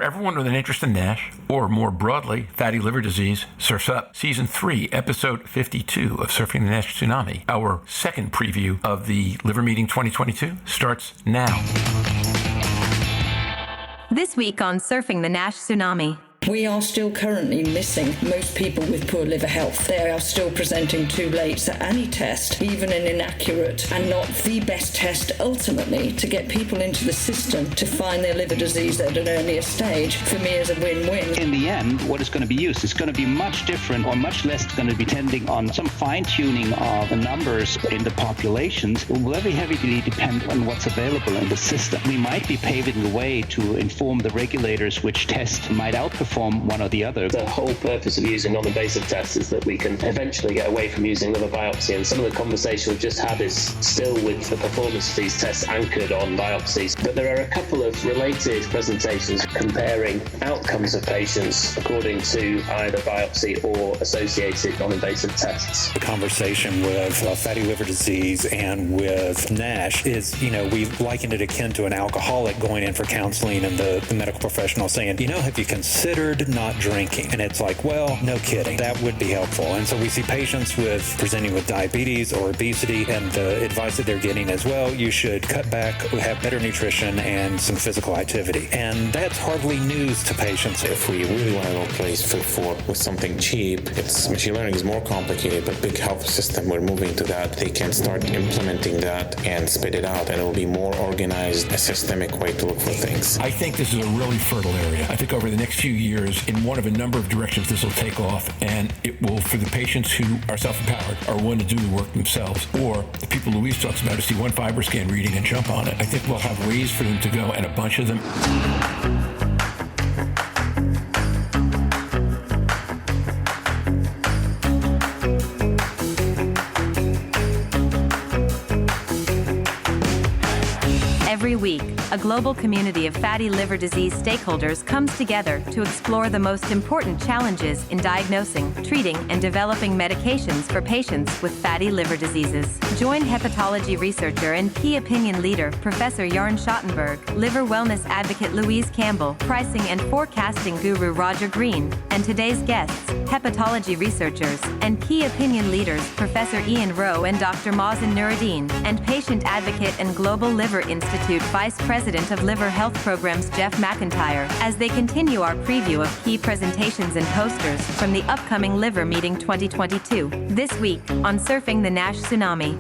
everyone with an interest in NASH, or more broadly, fatty liver disease, Surf's Up, Season 3, Episode 52 of Surfing the NASH Tsunami. Our second preview of the Liver Meeting 2022 starts now. This week on Surfing the NASH Tsunami. We are still currently missing most people with poor liver health. They are still presenting too late, so any test, even an inaccurate and not the best test ultimately to get people into the system to find their liver disease at an earlier stage, for me is a win-win. In the end, what is going to be used is going to be much different or much less going to be depending on some fine-tuning of the numbers in the populations. It will very heavily depend on what's available in the system. We might be paving the way to inform the regulators which test might outperform one or the other. The whole purpose of using non-invasive tests is that we can eventually get away from using liver biopsy, and some of the conversation we've just had is still with the performance of these tests anchored on biopsies. But there are a couple of related presentations comparing outcomes of patients according to either biopsy or associated non-invasive tests. The conversation with fatty liver disease and with NASH is, we've likened it akin to an alcoholic going in for counseling and the medical professional saying, have you considered not drinking? And it's like, well, no kidding. That would be helpful. And so we see patients presenting with diabetes or obesity, and the advice that they're getting is, well, you should cut back, have better nutrition and some physical activity. And that's hardly news to patients. If we really want to replace FIB-4 with something cheap, machine learning is more complicated, but big health system, we're moving to that. They can start implementing that and spit it out, and it will be more organized, a systemic way to look for things. I think this is a really fertile area. I think over the next few years, in one of a number of directions, this will take off, and it will, for the patients who are self-empowered, are willing to do the work themselves, or the people Louise talks about, to see one FibroScan reading and jump on it. I think we'll have ways for them to go, and a bunch of them. Every week, a global community of fatty liver disease stakeholders comes together to explore the most important challenges in diagnosing, treating, and developing medications for patients with fatty liver diseases. Join hepatology researcher and key opinion leader Professor Jörn Schattenberg, liver wellness advocate Louise Campbell, pricing and forecasting guru Roger Green, and today's guests, hepatology researchers and key opinion leaders Professor Rowe and Dr. Mazen Noureddin, and patient advocate and Global Liver Institute Vice President of Liver Health Programs Jeff McIntyre, as they continue our preview of key presentations and posters from the upcoming Liver Meeting 2022, this week on Surfing the NASH Tsunami.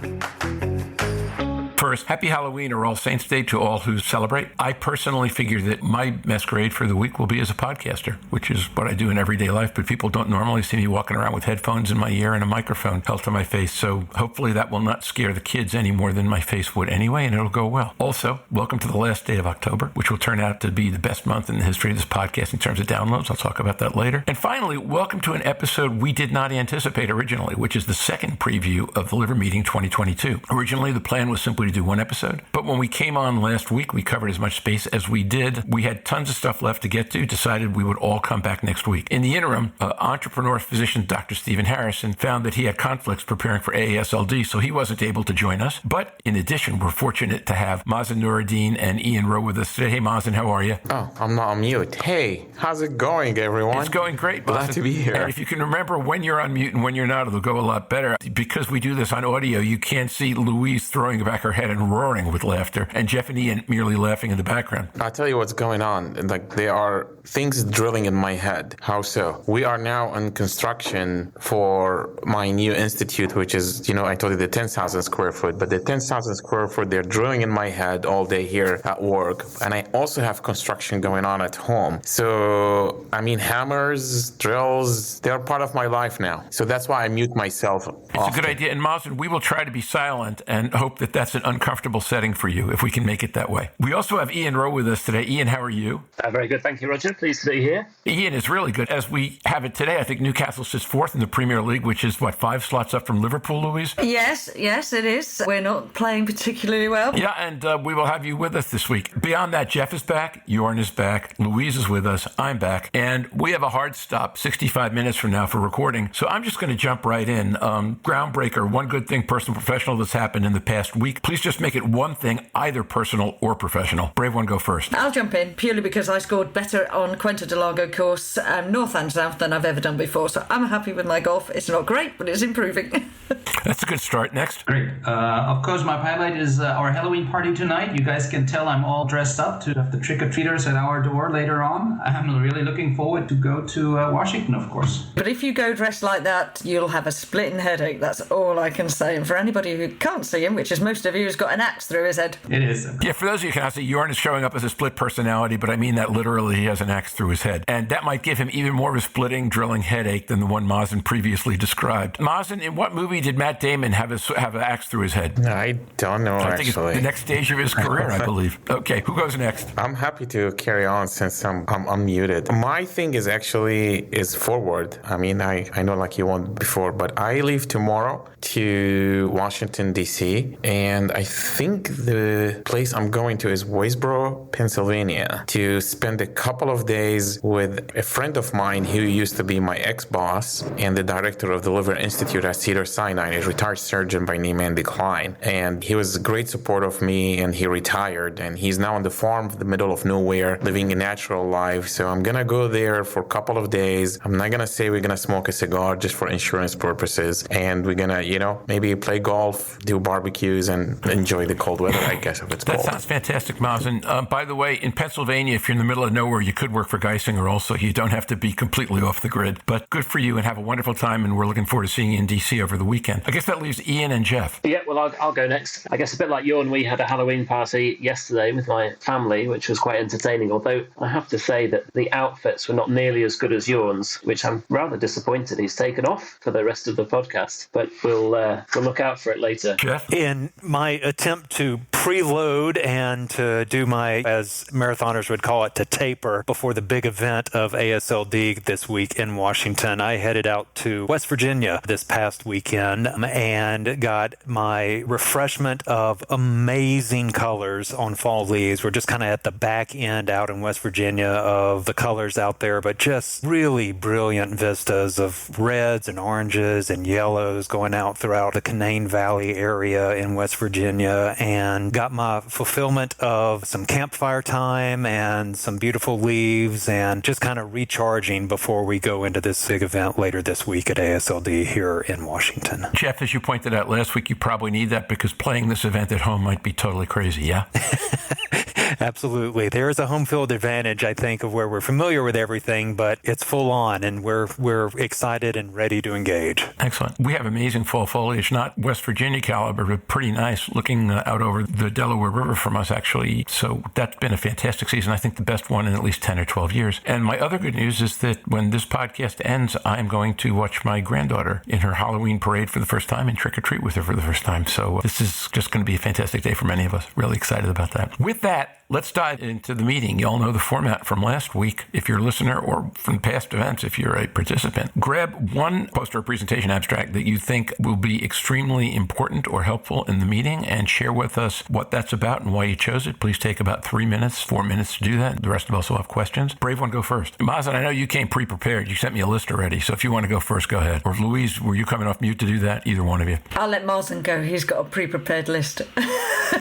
First, happy Halloween or All Saints Day to all who celebrate. I personally figure that my masquerade for the week will be as a podcaster, which is what I do in everyday life, but people don't normally see me walking around with headphones in my ear and a microphone held to my face, so hopefully that will not scare the kids any more than my face would anyway, and it'll go well. Also, welcome to the last day of October, which will turn out to be the best month in the history of this podcast in terms of downloads. I'll talk about that later. And finally, welcome to an episode we did not anticipate originally, which is the second preview of the Liver Meeting 2022. Originally, the plan was simply to do one episode, but when we came on last week, we covered as much space as we did. We had tons of stuff left to get to, decided we would all come back next week. In the interim, entrepreneur physician Dr. Stephen Harrison found that he had conflicts preparing for AASLD, so he wasn't able to join us. But in addition, we're fortunate to have Mazen Noureddin and Rowe with us today. Hey, Mazen, how are you? Oh, I'm not on mute. Hey, how's it going, everyone? It's going great, Mazen. Glad to be here. And if you can remember when you're on mute and when you're not, it'll go a lot better. Because we do this on audio, you can't see Louise throwing back her head and roaring with laughter, and Jeff and Ian merely laughing in the background. I'll tell you what's going on. There are things drilling in my head. How so? We are now in construction for my new institute, which is, I told you the 10,000 square foot, but the 10,000 square foot, they're drilling in my head all day here at work. And I also have construction going on at home. So, hammers, drills, they're part of my life now. So that's why I mute myself often. It's a good idea. And Mazen, we will try to be silent and hope that that's an uncomfortable setting for you, if we can make it that way. We also have Rowe with us today. Ian, how are you? Very good. Thank you, Roger. Pleased to be here. Ian is really good. As we have it today, I think Newcastle sits fourth in the Premier League, which is, 5 slots up from Liverpool, Louise? Yes, it is. We're not playing particularly well. Yeah, and we will have you with us this week. Beyond that, Jeff is back, Jörn is back, Louise is with us, I'm back, and we have a hard stop 65 minutes from now for recording, so I'm just going to jump right in. Groundbreaker, one good thing, personal professional, that's happened in the past week. Please just make it one thing, either personal or professional. Brave one, go first. I'll jump in purely because I scored better on Quinta del Lago course, north and south, than I've ever done before. So I'm happy with my golf. It's not great, but it's improving. That's a good start. Next. Great. Of course, my highlight is our Halloween party tonight. You guys can tell I'm all dressed up to have the trick-or-treaters at our door later on. I'm really looking forward to go to Washington, of course. But if you go dressed like that, you'll have a splitting headache. That's all I can say. And for anybody who can't see him, which is most of you, has got an axe through his head. It is. Yeah, for those of you who can't see, Jörn is showing up as a split personality, but I mean that literally. He has an axe through his head. And that might give him even more of a splitting, drilling headache than the one Mazen previously described. Mazen, in what movie did Matt Damon have an axe through his head? I don't know, I think it's the next stage of his career, I believe. Okay, who goes next? I'm happy to carry on since I'm unmuted. My thing is forward. I mean, I know like you want before, but I leave tomorrow to Washington, D.C., and I think the place I'm going to is Waynesboro, Pennsylvania, to spend a couple of days with a friend of mine who used to be my ex-boss and the director of the Liver Institute at Cedars-Sinai, a retired surgeon by name Andy Klein. And he was a great support of me, and he retired, and he's now on the farm in the middle of nowhere, living a natural life. So I'm going to go there for a couple of days. I'm not going to say we're going to smoke a cigar just for insurance purposes, and we're going to, maybe play golf, do barbecues, and enjoy the cold weather, I guess, if it's cold. That sounds fantastic, Mazen. By the way, in Pennsylvania, if you're in the middle of nowhere, you could work for Geisinger also. You don't have to be completely off the grid. But good for you, and have a wonderful time, and we're looking forward to seeing you in D.C. over the weekend. I guess that leaves Ian and Jeff. Yeah, well, I'll go next. I guess a bit like Jörn, we had a Halloween party yesterday with my family, which was quite entertaining, although I have to say that the outfits were not nearly as good as Jörn's, which I'm rather disappointed he's taken off for the rest of the podcast. But we'll look out for it later. Jeff? In my attempt to preload and to do my, as marathoners would call it, to taper before the big event of AASLD this week in Washington, I headed out to West Virginia this past weekend and got my refreshment of amazing colors on fall leaves. We're just kind of at the back end out in West Virginia of the colors out there, but just really brilliant vistas of reds and oranges and yellows going out throughout the Canaan Valley area in West Virginia, and got my fulfillment of some campfire time and some beautiful leaves, and just kind of recharging before we go into this big event later this week at AASLD here in Washington. Jeff, as you pointed out last week, you probably need that because playing this event at home might be totally crazy, yeah? Absolutely. There is a home field advantage, I think, of where we're familiar with everything, but it's full on, and we're excited and ready to engage. Excellent. We have amazing fall foliage, not West Virginia caliber, but pretty nice, looking out over the Delaware River from us, actually. So that's been a fantastic season. I think the best one in at least 10 or 12 years. And my other good news is that when this podcast ends, I'm going to watch my granddaughter in her Halloween parade for the first time and trick or treat with her for the first time. So this is just going to be a fantastic day for many of us. Really excited about that. With that, let's dive into the meeting. You all know the format from last week if you're a listener, or from past events if you're a participant. Grab one poster or presentation abstract that you think will be extremely important or helpful in the meeting and share with us what that's about and why you chose it. Please take about 3 minutes, 4 minutes to do that. The rest of us will have questions. Brave one, go first. Mazen, I know you came pre-prepared. You sent me a list already, so if you want to go first, go ahead. Or Louise, were you coming off mute to do that? Either one of you. I'll let Mazen go. He's got a pre-prepared list.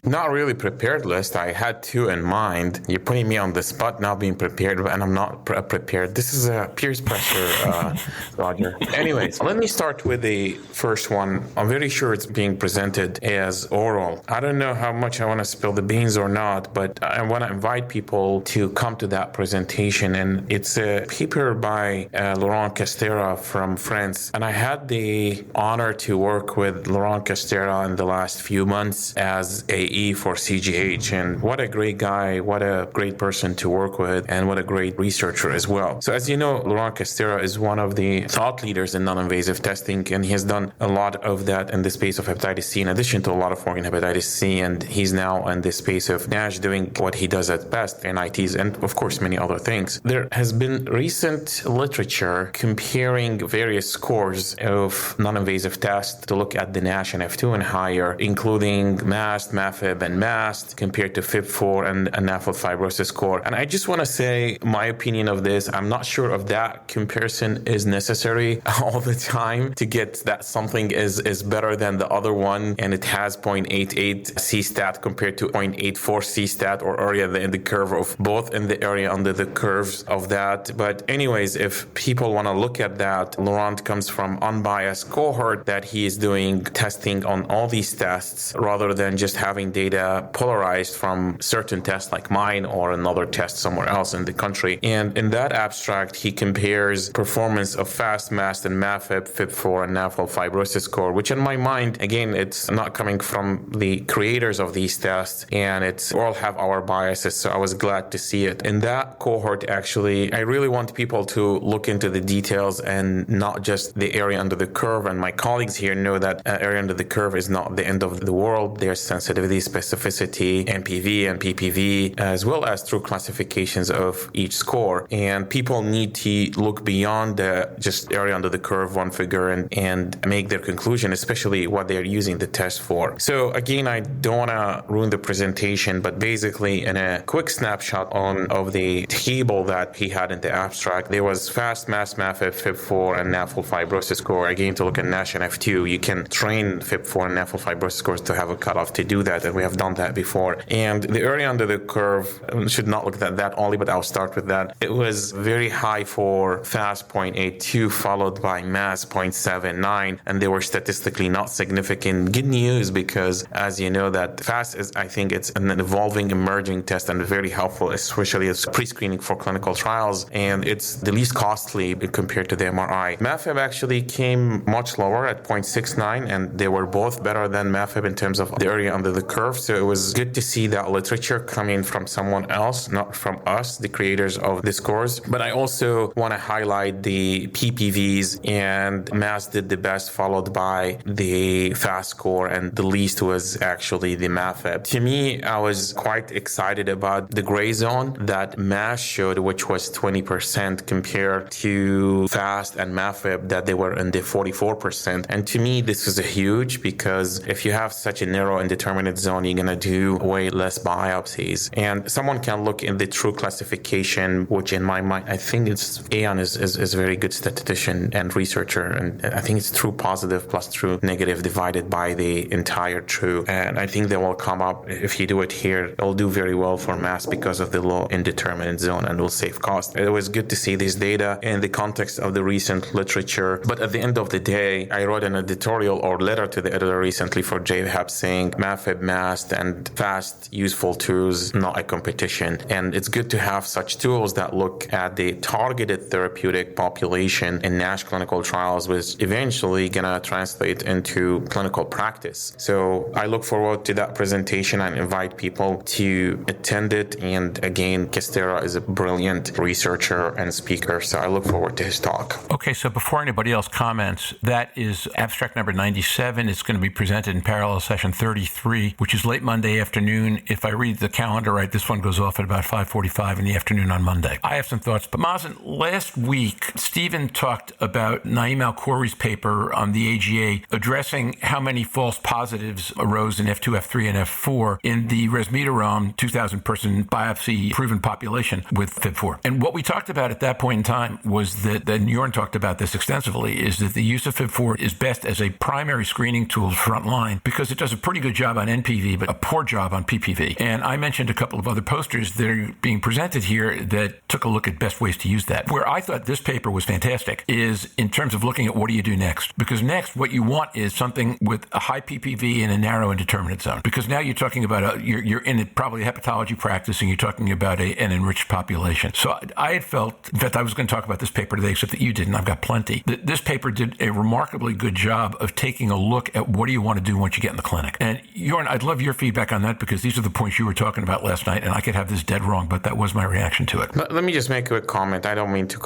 Not really prepared list. I had two in mind. You're putting me on the spot, not being prepared, and I'm not prepared. This is a peer pressure, Roger. Anyways, let me start with the first one. I'm very sure it's being presented as oral. I don't know how much I want to spill the beans or not, but I want to invite people to come to that presentation. And it's a paper by Laurent Castera from France. And I had the honor to work with Laurent Castera in the last few months as AE for CGH. And what a great guy, what a great person to work with, and what a great researcher as well. So as you know, Laurent Castera is one of the thought leaders in non-invasive testing, and he has done a lot of that in the space of hepatitis C, in addition to a lot of work in hepatitis C, and he's now in the space of NASH doing what he does at best, NITs, and of course many other things. There has been recent literature comparing various scores of non-invasive tests to look at the NASH and F2 and higher, including MAST, MEFIB and MAST compared to FIB-4 and NAFLD fibrosis score. And I just want to say my opinion of this. I'm not sure if that comparison is necessary all the time to get that something is better than the other one, and it has 0.88 C-stat compared to 0.84 C-stat or area in the curve of both in the area under the curves of that. But anyways, if people want to look at that, Laurent comes from unbiased cohort that he is doing testing on all these tests rather than just having data polarized from certain tests like mine or another test somewhere else in the country. And in that abstract, he compares performance of FAST, MAST, and MEFIB, FIB-4 and NAFLD fibrosis score, which in my mind, again, it's not coming from the creators of these tests, and it's all have our biases, so I was glad to see it. In that cohort, actually, I really want people to look into the details and not just the area under the curve, and my colleagues here know that area under the curve is not the end of the world. There's sensitivity, specificity, MPV and PPV, as well as true classifications of each score, and people need to look beyond the just area under the curve, one figure, and make their conclusion, especially what they're using the test for. So again, I don't want to ruin the presentation, but basically in a quick snapshot of the table that he had in the abstract, there was FAST, MAST, MEFIB, FIB-4 and NAFLD fibrosis score. Again, to look at NASH and F2, you can train FIB-4 and NAFLD fibrosis scores to have a cutoff to do that, and we have done that before. And the area under the curve should not look at that only, but I'll start with that. It was very high for FAST 0.82, followed by MAST 0.79, and they were statistically not significant. Good news, because as you know, that FAST is, I think it's an evolving, emerging test and very helpful, especially as pre-screening for clinical trials, and it's the least costly compared to the MRI. MEFIB actually came much lower at 0.69, and they were both better than MEFIB in terms of the area under the curve, so it was good to see that literature coming from someone else, not from us, the creators of the scores. But I also want to highlight the PPVs, and MAST did the best, followed by the FAST score, and the least was actually the MEFIB. To me, I was quite excited about the gray zone that MAST showed, which was 20% compared to FAST and MEFIB that they were in the 44%. And to me, this is a huge, because if you have such a narrow indeterminate zone, you're going to do way less biopsies. And someone can look in the true classification, which in my mind, I think it's Aon is a very good statistician and researcher, and I think it's true positive plus true negative divided by the entire true. And I think they will come up, if you do it here, it'll do very well for MAST because of the low indeterminate zone and will save cost. It was good to see this data in the context of the recent literature. But at the end of the day, I wrote an editorial or letter to the editor recently for JHEP saying MEFIB, MAST, and FAST useful tools, not a competition. And it's good to have such tools that look at the targeted therapeutic population in NASH clinical trials, which eventually gonna translate into clinical practice. So I look forward to that presentation and invite people to attend it. And again, Castera is a brilliant researcher and speaker, so I look forward to his talk. Okay, so before anybody else comments, that is abstract number 97. It's going to be presented in parallel session 33, which is late Monday afternoon. If I read the calendar right, this one goes off at about 5:45 in the afternoon on Monday. I have some thoughts, but Mazen, last week, Stephen talked about Naeem Al-Khouri's paper on the AGA addressing how many false positives arose in F2, F3, and F4 in the resmetirom 2,000-person biopsy-proven population with FIB-4. And what we talked about at that point in time was that, and Jörn talked about this extensively, is that the use of FIB-4 is best as a primary screening tool frontline because it does a pretty good job on NPV, but a poor job on PPV. And I mentioned a couple of other posters that are being presented here that took a look at best ways to use that. Where I thought this paper was fantastic is in terms of looking at what do you do next? Because next, what you want is something with a high PPV and a narrow indeterminate zone. Because now you're talking about, you're in probably a hepatology practice and you're talking about an enriched population. So I had felt, in fact, I was going to talk about this paper today, except that you didn't. I've got plenty. This paper did a remarkably good job of taking a look at what do you want to do once you get in the clinic. And Jörn, I'd love your feedback on that because these are the points you were talking about last night, and I could have this dead wrong, but that was my reaction to it. Let me just make a quick comment. I don't mean to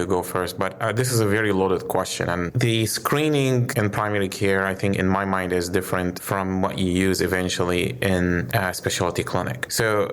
go first, but this is a very loaded question. And the screening in primary care, I think, in my mind, is different from what you use eventually in a specialty clinic. So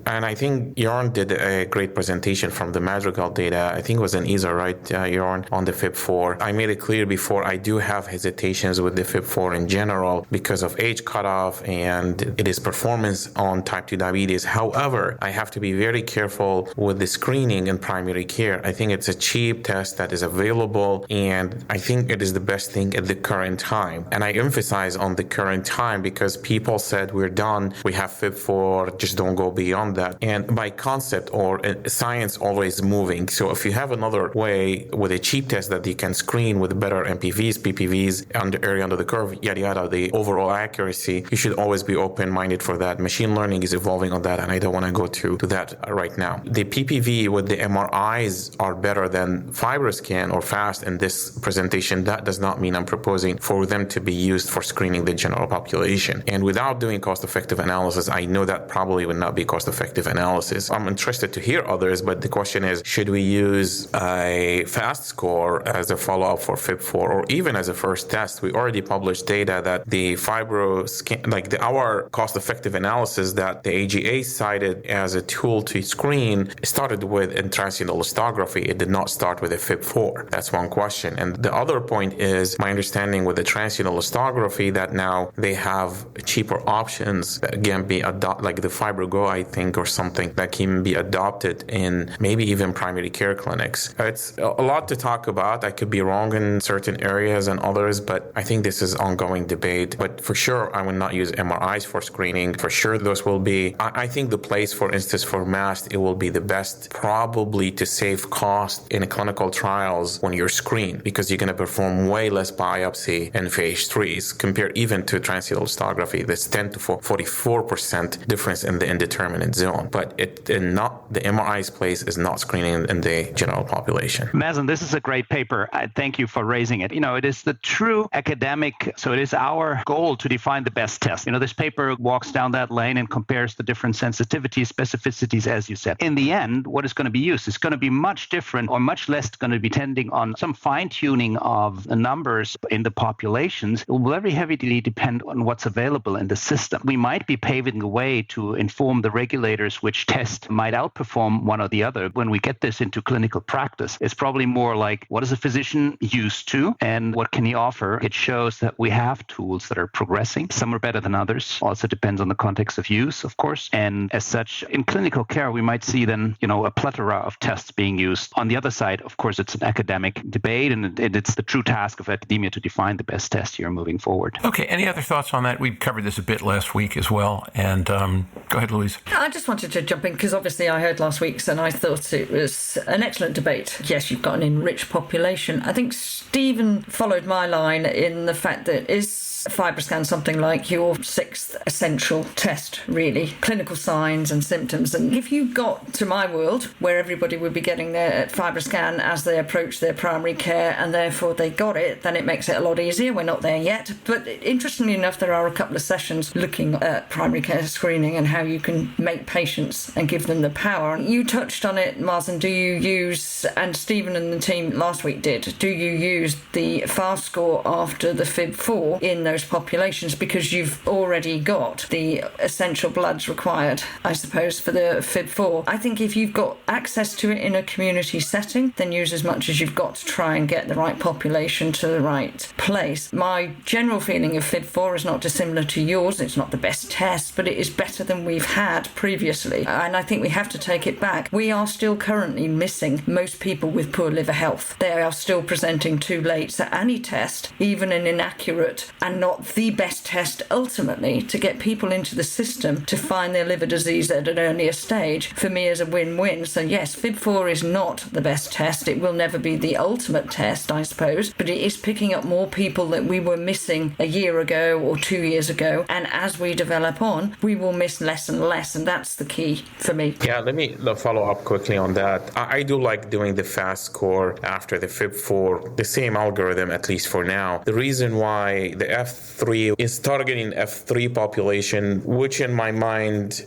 and I think Jörn did a great presentation from the Madrigal data. I think it was in ESA, right, Jörn, on the FIB-4. I made it clear before I do have hesitations with the FIB-4 in general because of age cutoff, stuff, and it is performance on type 2 diabetes. However, I have to be very careful with the screening in primary care. I think it's a cheap test that is available, and I think it is the best thing at the current time. And I emphasize on the current time because people said we're done, we have FIB-4, just don't go beyond that. And by concept or science always moving. So if you have another way with a cheap test that you can screen with better MPVs, PPVs, area under the curve, yada yada, the overall accuracy, you should always be open-minded for that. Machine learning is evolving on that, and I don't want to go to that right now. The PPV with the MRIs are better than FibroScan or FAST in this presentation. That does not mean I'm proposing for them to be used for screening the general population. And without doing cost-effective analysis, I know that probably would not be cost-effective analysis. I'm interested to hear others, but the question is, should we use a FAST score as a follow-up for FIB-4 or even as a first test? We already published data that the FibroScan, our cost-effective analysis that the AGA cited as a tool to screen started with intracerebral elastography. It did not start with a FIB-4. That's one question. And the other point is my understanding with the transcranial elastography that now they have cheaper options that can be adopted, like the FibroGo, I think, or something that can be adopted in maybe even primary care clinics. It's a lot to talk about. I could be wrong in certain areas and others, but I think this is ongoing debate. But for sure, I would not use MRIs for screening. For sure, those will be, I think the place, for instance, for MAST, it will be the best probably to save cost in clinical trials when you're screened, because you're going to perform way less biopsy in phase 3s compared even to transcranial elastography. There's 10 to 44% difference in the indeterminate zone, but the MRI's place is not screening in the general population. Mazen, this is a great paper. I thank you for raising it. It is the true academic, so it is our goal to define the best test. This paper walks down that lane and compares the different sensitivities, specificities, as you said. In the end, what is going to be used is going to be much different or much less going to be depending on some fine-tuning of the numbers in the populations. It will very heavily depend on what's available in the system. We might be paving the way to inform the regulators which test might outperform one or the other. When we get this into clinical practice, it's probably more like, what is a physician used to and what can he offer? It shows that we have tools that are progressing. Some are better than others. Also depends on the context of use, of course. And as such, in clinical care, we might see then, a plethora of tests being used. On the other side, of course, it's an academic debate, and it's the true task of academia to define the best test here moving forward. Okay, any other thoughts on that? We covered this a bit last week as well. And go ahead, Louise. I just wanted to jump in because obviously I heard last week's and I thought it was an excellent debate. Yes, you've got an enriched population. I think Stephen followed my line in the fact that FibroScan something like your sixth essential test, really, clinical signs and symptoms. And if you got to my world where everybody would be getting their FibroScan as they approach their primary care and therefore they got it, then it makes it a lot easier. We're not there yet, but interestingly enough, there are a couple of sessions looking at primary care screening and how you can make patients and give them the power. You touched on it, Mazen. Do you use, and Stephen and the team last week did, do you use the FAST score after the FIB-4 in those populations, because you've already got the essential bloods required, I suppose, for the FIB-4. I think if you've got access to it in a community setting, then use as much as you've got to try and get the right population to the right place. My general feeling of FIB-4 is not dissimilar to yours. It's not the best test, but it is better than we've had previously. And I think we have to take it back. We are still currently missing most people with poor liver health. They are still presenting too late. So any test, even an inaccurate and not the best test ultimately to get people into the system to find their liver disease at an earlier stage, for me is a win-win. So yes, FIB-4 is not the best test. It will never be the ultimate test, I suppose, but it is picking up more people that we were missing a year ago or 2 years ago. And as we develop on, we will miss less and less. And that's the key for me. Yeah, let me follow up quickly on that. I do like doing the FAST score after the FIB-4, the same algorithm, at least for now. The reason why the F3 is targeting F3 population, which in my mind,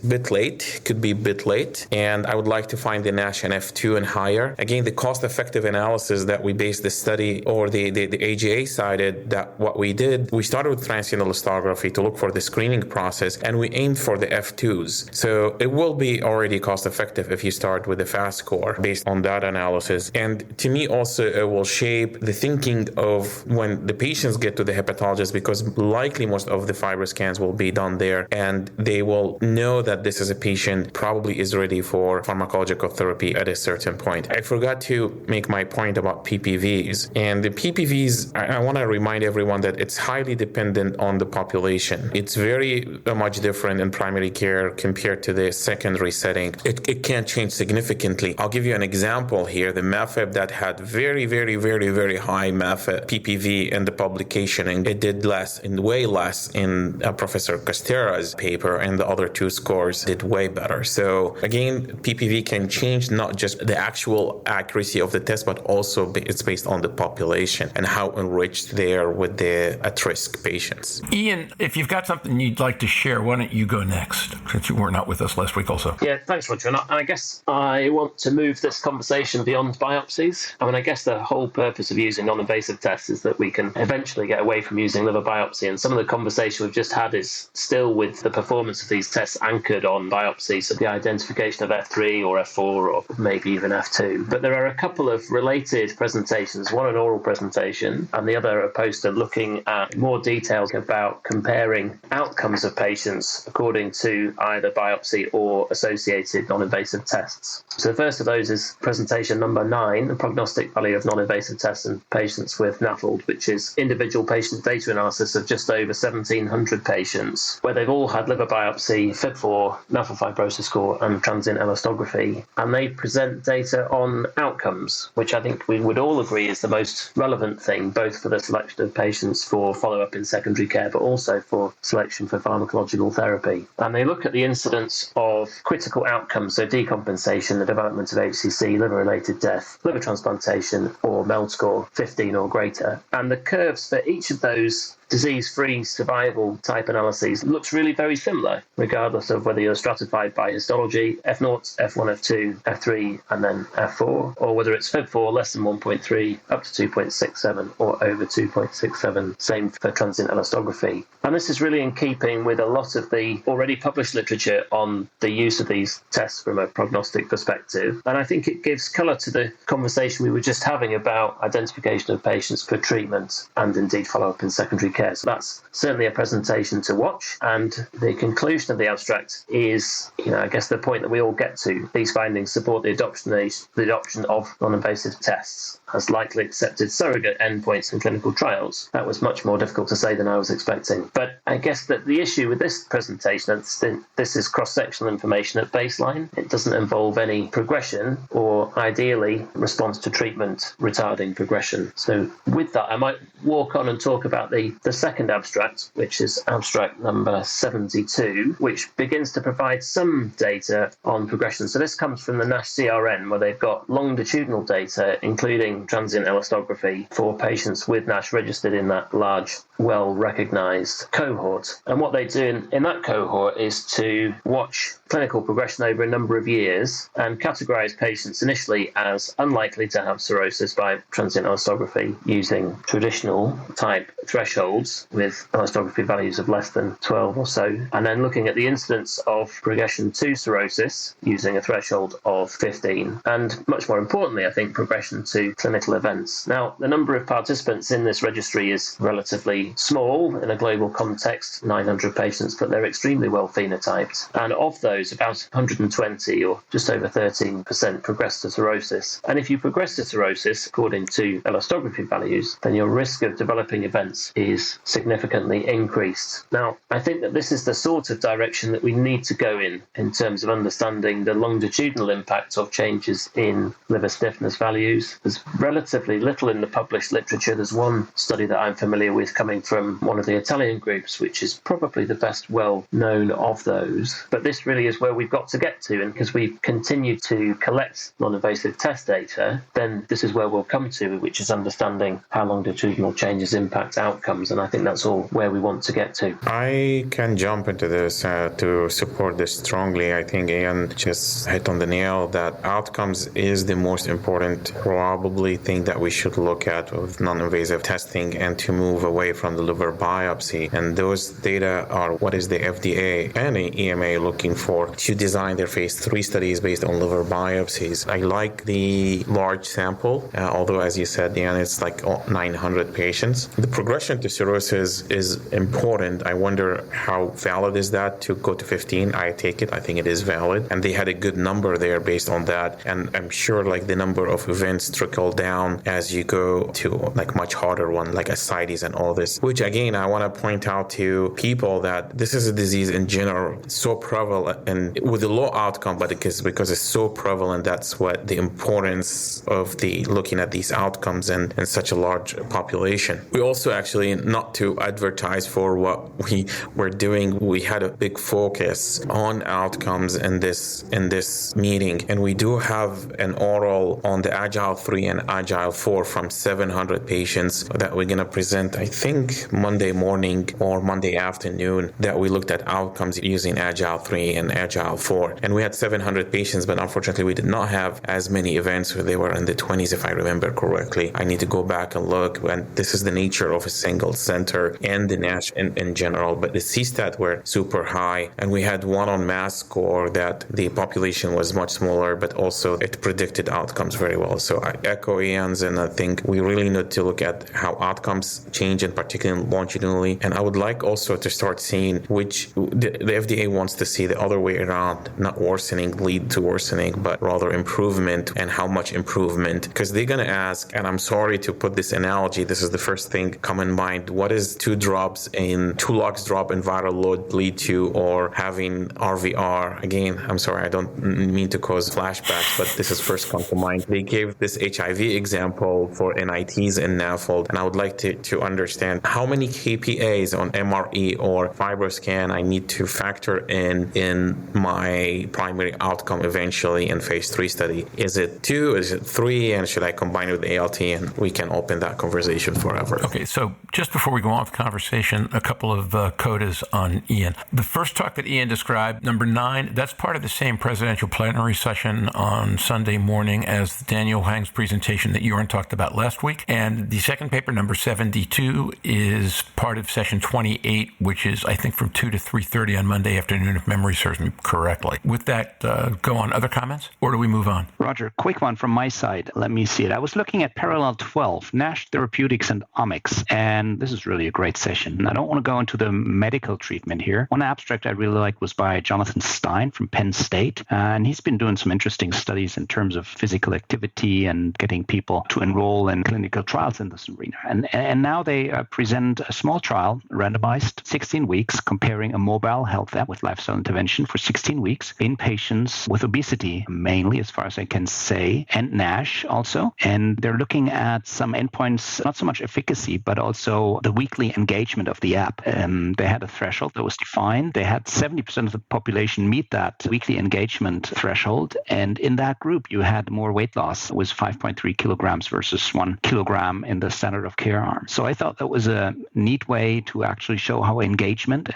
could be a bit late. And I would like to find the NASH and F2 and higher. Again, the cost-effective analysis that we based the study, or the AGA cited, that what we did, we started with transcranial elastography to look for the screening process, and we aimed for the F2s. So it will be already cost-effective if you start with the FAST score based on that analysis. And to me also, it will shape the thinking of when the patients get to the hepatologist, because because likely most of the fibro scans will be done there, and they will know that this is a patient probably is ready for pharmacological therapy at a certain point. I forgot to make my point about PPVs. And the PPVs, I want to remind everyone that it's highly dependent on the population. It's very much different in primary care compared to the secondary setting. It can change significantly. I'll give you an example here. The MEFIB that had very, very, very, very high MEFIB PPV in the publication, and it did way less in Professor Castera's paper, and the other two scores did way better. So again, PPV can change not just the actual accuracy of the test, but also it's based on the population and how enriched they are with the at-risk patients. Ian, if you've got something you'd like to share, why don't you go next, since you were not with us last week also? Yeah, thanks, Roger. And I guess I want to move this conversation beyond biopsies. I mean, I guess the whole purpose of using non-invasive tests is that we can eventually get away from using liver biopsy. And some of the conversation we've just had is still with the performance of these tests anchored on biopsy, so the identification of F3 or F4 or maybe even F2. But there are a couple of related presentations, one an oral presentation and the other a poster looking at more details about comparing outcomes of patients according to either biopsy or associated non-invasive tests. So the first of those is presentation number 9, the prognostic value of non-invasive tests in patients with NAFLD, which is individual patient data analysis of just over 1,700 patients, where they've all had liver biopsy, FIB-4, NAFLD fibrosis score, and transient elastography. And they present data on outcomes, which I think we would all agree is the most relevant thing, both for the selection of patients for follow-up in secondary care, but also for selection for pharmacological therapy. And they look at the incidence of critical outcomes, so decompensation, the development of HCC, liver-related death, liver transplantation, or MELD score 15 or greater. And the curves for each of those disease-free survival type analyses looks really very similar, regardless of whether you're stratified by histology, F0, F1, F2, F3, and then F4, or whether it's FIB-4 less than 1.3 up to 2.67 or over 2.67, same for transient elastography. And this is really in keeping with a lot of the already published literature on the use of these tests from a prognostic perspective. And I think it gives colour to the conversation we were just having about identification of patients for treatment and indeed follow-up in secondary care. So that's certainly a presentation to watch. And the conclusion of the abstract is, I guess the point that we all get to. These findings support the adoption of non-invasive tests as likely accepted surrogate endpoints in clinical trials. That was much more difficult to say than I was expecting. But I guess that the issue with this presentation is this is cross-sectional information at baseline. It doesn't involve any progression or, ideally, response to treatment retarding progression. So with that, I might walk on and talk about the second abstract, which is abstract number 72, which begins to provide some data on progression. So this comes from the NASH CRN, where they've got longitudinal data, including transient elastography for patients with NASH registered in that large, well-recognized cohort. And what they do in that cohort is to watch clinical progression over a number of years and categorize patients initially as unlikely to have cirrhosis by transient elastography using traditional type thresholds with elastography values of less than 12 or so, and then looking at the incidence of progression to cirrhosis using a threshold of 15, and much more importantly, I think, progression to clinical events. Now, the number of participants in this registry is relatively small in a global context, 900 patients, but they're extremely well phenotyped. And of those, about 120 or just over 13% progress to cirrhosis. And if you progress to cirrhosis, according to elastography values, then your risk of developing events is significantly increased. Now, I think that this is the sort of direction that we need to go in terms of understanding the longitudinal impact of changes in liver stiffness values. There's relatively little in the published literature. There's one study that I'm familiar with coming from one of the Italian groups, which is probably the best well-known of those. But this really is where we've got to get to, and because we continue to collect non-invasive test data, then this is where we'll come to, which is understanding how longitudinal changes impact outcomes, and I think that's all where we want to get to. I can jump into this to support this strongly. I think Ian just hit on the nail that outcomes is the most important probably thing that we should look at with non-invasive testing and to move away from the liver biopsy. And those data are what is the FDA and the EMA looking for for to design their phase 3 studies based on liver biopsies. I like the large sample, although as you said, Dan, it's like 900 patients. The progression to cirrhosis is important. I wonder how valid is that to go to 15. I take it. I think it is valid. And they had a good number there based on that. And I'm sure like the number of events trickle down as you go to like much harder one, like ascites and all this, which again, I want to point out to people that this is a disease in general, so prevalent and with a low outcome, but because it's so prevalent, that's what the importance of the looking at these outcomes in such a large population. We also actually, not to advertise for what we were doing, we had a big focus on outcomes in this meeting, and we do have an oral on the Agile-3 and Agile-4 from 700 patients that we're going to present, I think, Monday morning or Monday afternoon, that we looked at outcomes using Agile-3 and Agile-4. And we had 700 patients, but unfortunately we did not have as many events where they were in the 20s, if I remember correctly. I need to go back and look, and this is the nature of a single center and the NASH in general, but the CSTAT were super high, and we had one on MAST score that the population was much smaller, but also it predicted outcomes very well. So I echo Ian's, and I think we really need to look at how outcomes change, in particular longitudinally. And I would like also to start seeing which the FDA wants to see the other way around, not worsening lead to worsening, but rather improvement, and how much improvement. Because they're going to ask, and I'm sorry to put this analogy, this is the first thing come in mind, what is 2 logs drop in viral load lead to, or having RVR? Again, I'm sorry, I don't mean to cause flashbacks, but this is first come to mind. They gave this HIV example for NITs and NAFLD, and I would like to understand how many KPAs on MRE or FibroScan I need to factor in my primary outcome eventually in phase 3 study. Is it 2? Is it 3? And should I combine with ALT? And we can open that conversation forever. Okay, so just before we go on with the conversation, a couple of codas on Ian. The first talk that Ian described, number 9, that's part of the same presidential plenary session on Sunday morning as Daniel Huang's presentation that Jörn talked about last week. And the second paper, number 72, is part of session 28, which is, I think, from 2 to 3:30 on Monday afternoon, if memory serves me correctly. With that, go on. Other comments? Or do we move on? Roger, quick one from my side. Let me see it. I was looking at Parallel 12, NASH Therapeutics and Omics, and this is really a great session. I don't want to go into the medical treatment here. One abstract I really liked was by Jonathan Stein from Penn State, and he's been doing some interesting studies in terms of physical activity and getting people to enroll in clinical trials in this arena. And now they present a small trial, randomized 16 weeks, comparing a mobile health app with lifestyle intervention for 16 weeks in patients with obesity, mainly as far as I can say, and NASH also. And they're looking at some endpoints, not so much efficacy, but also the weekly engagement of the app. They had a threshold that was defined. They had 70% of the population meet that weekly engagement threshold. And in that group, you had more weight loss. It was 5.3 kilograms versus 1 kilogram in the standard of care arm. So I thought that was a neat way to actually show how engagement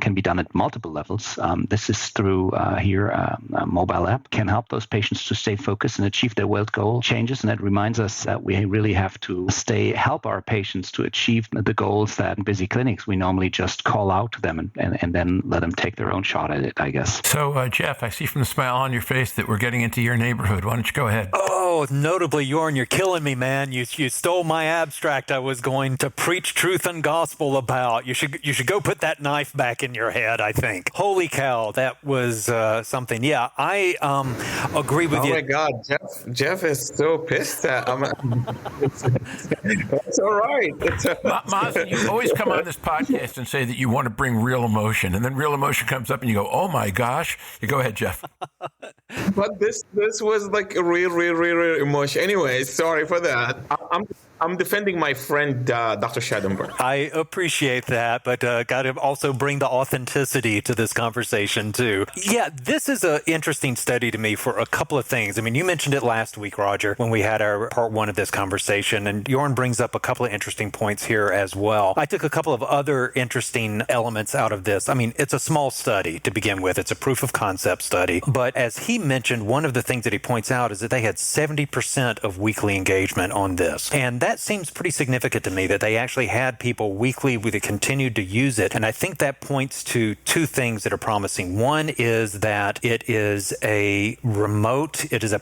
can be done at multiple levels. This is through a mobile app, can help those patients to stay focused and achieve their weight goal changes. And it reminds us that we really have to help our patients to achieve the goals that in busy clinics we normally just call out to them and then let them take their own shot at it, I guess. So, Jeff, I see from the smile on your face that we're getting into your neighborhood. Why don't you go ahead? Oh, notably, Jörn, you're killing me, man. You stole my abstract I was going to preach truth and gospel about. You should go put that knife back in your head, I think. Holy cow, that was something. Yeah, I agree with you. Oh my God, Jeff is so pissed at It's all right. Mazen, you always come on this podcast and say that you want to bring real emotion, and then real emotion comes up and you go, oh my gosh. You go ahead, Jeff. But this was like a real emotion. Anyway, sorry for that. I'm defending my friend, Dr. Schattenberg. I appreciate that, but got to also bring the authenticity to this conversation, too. Yeah, this is an interesting study to me for a couple of things. I mean, you mentioned it last week, Roger, when we had our part 1 of this conversation, and Jörn brings up a couple of interesting points here as well. I took a couple of other interesting elements out of this. I mean, it's a small study to begin with. It's a proof of concept study. But as he mentioned, mentioned, one of the things that he points out is that they had 70% of weekly engagement on this. And that seems pretty significant to me, that they actually had people weekly that continued to use it. And I think that points to two things that are promising. One is that it is a